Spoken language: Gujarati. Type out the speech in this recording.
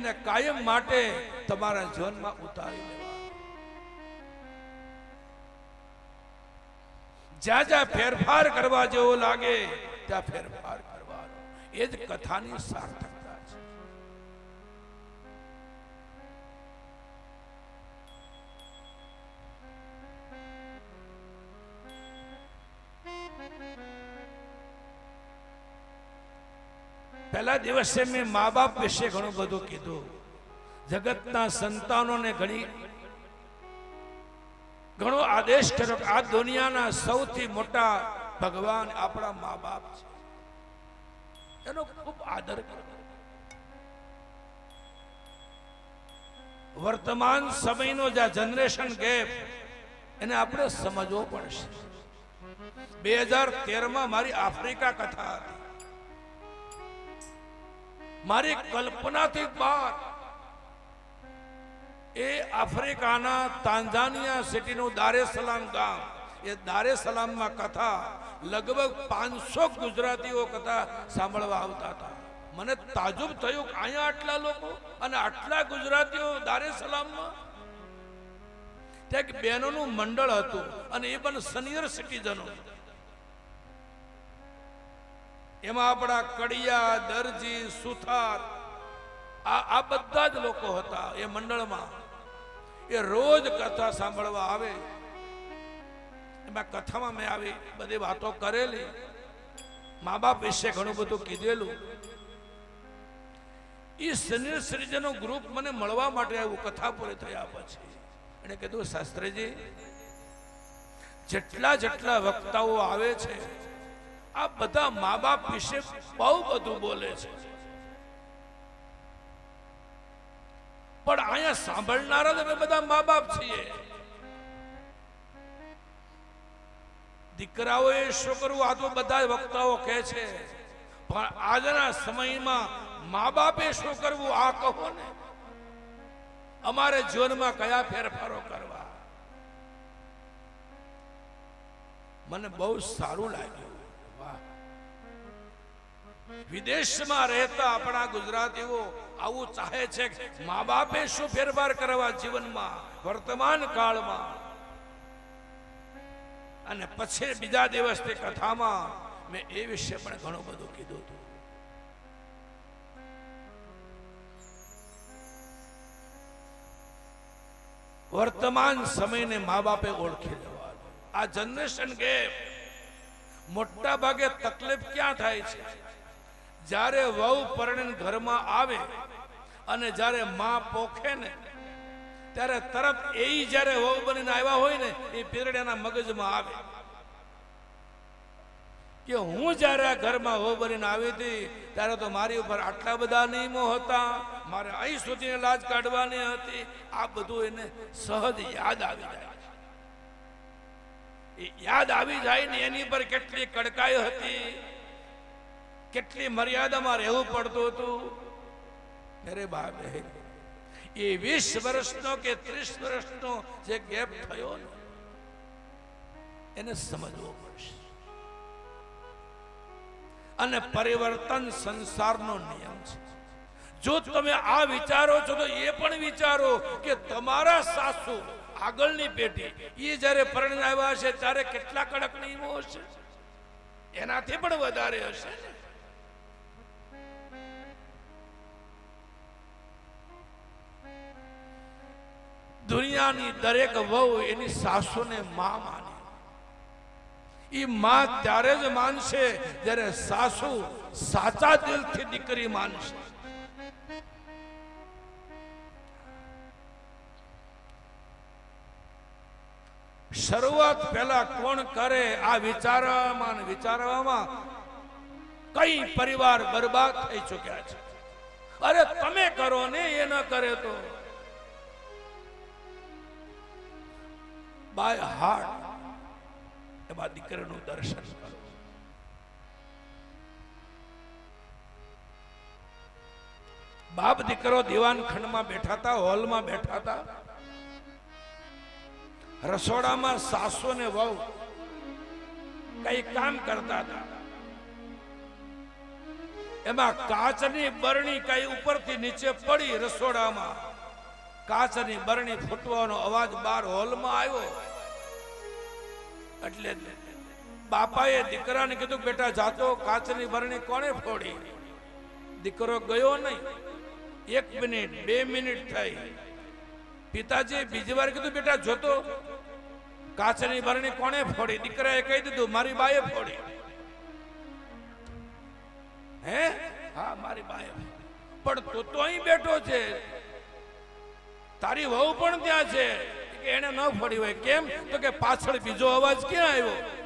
અને કાયમ માટે તમારા જીવનમાં ઉતારી લેવા. જ્યાં જ્યાં ફેરફાર કરવા જેવો લાગે ત્યાં ફેરફાર કરવાનો, એ જ કથાની સાર્થકતા છે. પહેલા દિવસે મેં મા બાપ વિશે ઘણું બધું કીધું. જગતના સંતાનોને ઘણો આદેશ કર્યો કે આ દુનિયાના સૌથી મોટા ભગવાન આપણા મા બાપ છે, એનો ખૂબ આદર કરો. વર્તમાન સમયનો જે જનરેશન ગેપ એને આપણે સમજવો પડશે. 2013માં મારી આફ્રિકા કથા હતી. મારી કલ્પનાથી બહાર એ આફ્રિકાના તાંઝાનિયા સિટીનું દારે સલામ ગામ, એ દારે સલામમાં કથા લગભગ 500 ગુજરાતીઓ કથા સાંભળવા આવતા હતા. મને તાજુબ થયું કે અહીંયા આટલા લોકો અને આટલા ગુજરાતીઓ દારે સલામમાં. ત્યાં એક બહેનોનું મંડળ હતું અને એ પણ સિનિયર સિટીઝનો. એમાં આપણા કડિયા, દરજી, સુથાર આ બધા જ લોકો હતા એ મંડળમાં. એ રોજ કથા સાંભળવા આવે. એમાં કથામાં મેં આવી બધી વાતો કરેલી, મા બાપ વિશે ઘણું બધું કીધેલું. એ સિનિયર સિટીઝનનો ગ્રુપ મને મળવા માટે આવ્યું કથા પૂરી થયા પછી. એને કીધું, શાસ્ત્રીજી, જેટલા વક્તાઓ આવે છે આ બધા મા બાપ વિશે બહુ બધું બોલે છે, પણ અહીંયા સાંભળનારા તમે બધા મા બાપ છીએ. દીકરાઓએ શું કરવું આ તો બધા વક્તાઓ કહે છે, પણ આજના સમયમાં મા બાપે શું કરવું આ કહો ને. અમારે જીવનમાં કયા ફેરફારો કરવા. મને બહુ સારું લાગ્યું. વિદેશમાં રહેતા આપણા ગુજરાતીઓ આવું ચાહે છે કે મા બાપે શું ફેરફાર કરવા જીવનમાં વર્તમાન કાળમાં. અને પછી બીજા દિવસની કથામાં મેં એ વિશે પણ ઘણું બધું કીધું હતું. વર્તમાન સમયને મા બાપે ઓળખી લેવાનું. આ જનરેશન ગેપ મોટા ભાગે તકલીફ ક્યાં થાય છે? જ્યારે વહુ પરણીને ઘરમાં આવે અને જ્યારે માં પોખે ને ત્યારે તરત એ જ્યારે વહુ બનીને આવ્યા હોય ને એ પીરિયડ એના મગજમાં આવે કે હું જ્યારે આ ઘરમાં વહુ બનીને આવી હતી ત્યારે તો મારી ઉપર આટલા બધા નિયમો હતા, મારે અહીં સુધી લાજ કાઢવાની હતી. આ બધું એને સહજ યાદ આવી જાય. એ યાદ આવી જાય ને એની પર કેટલી કડકાઈ હતી, કેટલી મર્યાદામાં રહેવું પડતું હતું. મેરે બાપ એ 20 વર્ષનો કે 30 વર્ષનો જે ગેપ થયો ને એને સમજવો પડશે. અને પરિવર્તન સંસારનો નિયમ છે. જો તમે આ વિચારો છો તો એ પણ વિચારો કે તમારા સાસુ આગળની પેઢી એ જ્યારે પરણીને આવ્યા હશે ત્યારે કેટલા કડક નિયમો હશે, એનાથી પણ વધારે હશે. દુનિયાની દરેક વહુ એની સાસુને માં માને. એ માં ત્યારે જ માનશે જ્યારે સાસુ સાચા દિલથી દીકરી માનશે. શરૂઆત પહેલા કોણ કરે આ વિચારવામાં કઈ પરિવાર બરબાદ થઈ ચુક્યા છે. અરે તમે કરો ને, એ ન કરે તો બાય હાર્ટ એમાં દીકરીનું દર્શન કરો. બાપ દીકરો દીવાન ખંડમાં બેઠા હતા, હોલમાં બેઠા હતા. રસોડામાં સાસુ ને વહુ કઈ કામ કરતા હતા. એમાં કાચની બરણી કઈ ઉપરથી નીચે પડી રસોડામાં, કાચની બરણી ફૂટવાનો અવાજ બાર હોલમાં આવ્યો. એટલે બાપાએ દીકરાને કીધું, બેટા જાતો, કાચની બરણી કોણે ફોડી? દીકરો ગયો નહીં. 1 મિનિટ 2 મિનિટ થઈ. પિતાજી બીજી વાર કીધું, બેટા જોતો, કાચની બરણી કોણે ફોડી? દીકરાએ કહી દીધું, મારી બાએ ફોડી. હે? હા, મારી બાએ. પણ તું તો અહીં બેઠો છે, તારી વહુ પણ ત્યાં છે. એને ન ફોડી હોય. કેમ? તો કે પાછળ બીજો અવાજ ક્યાં આવ્યો?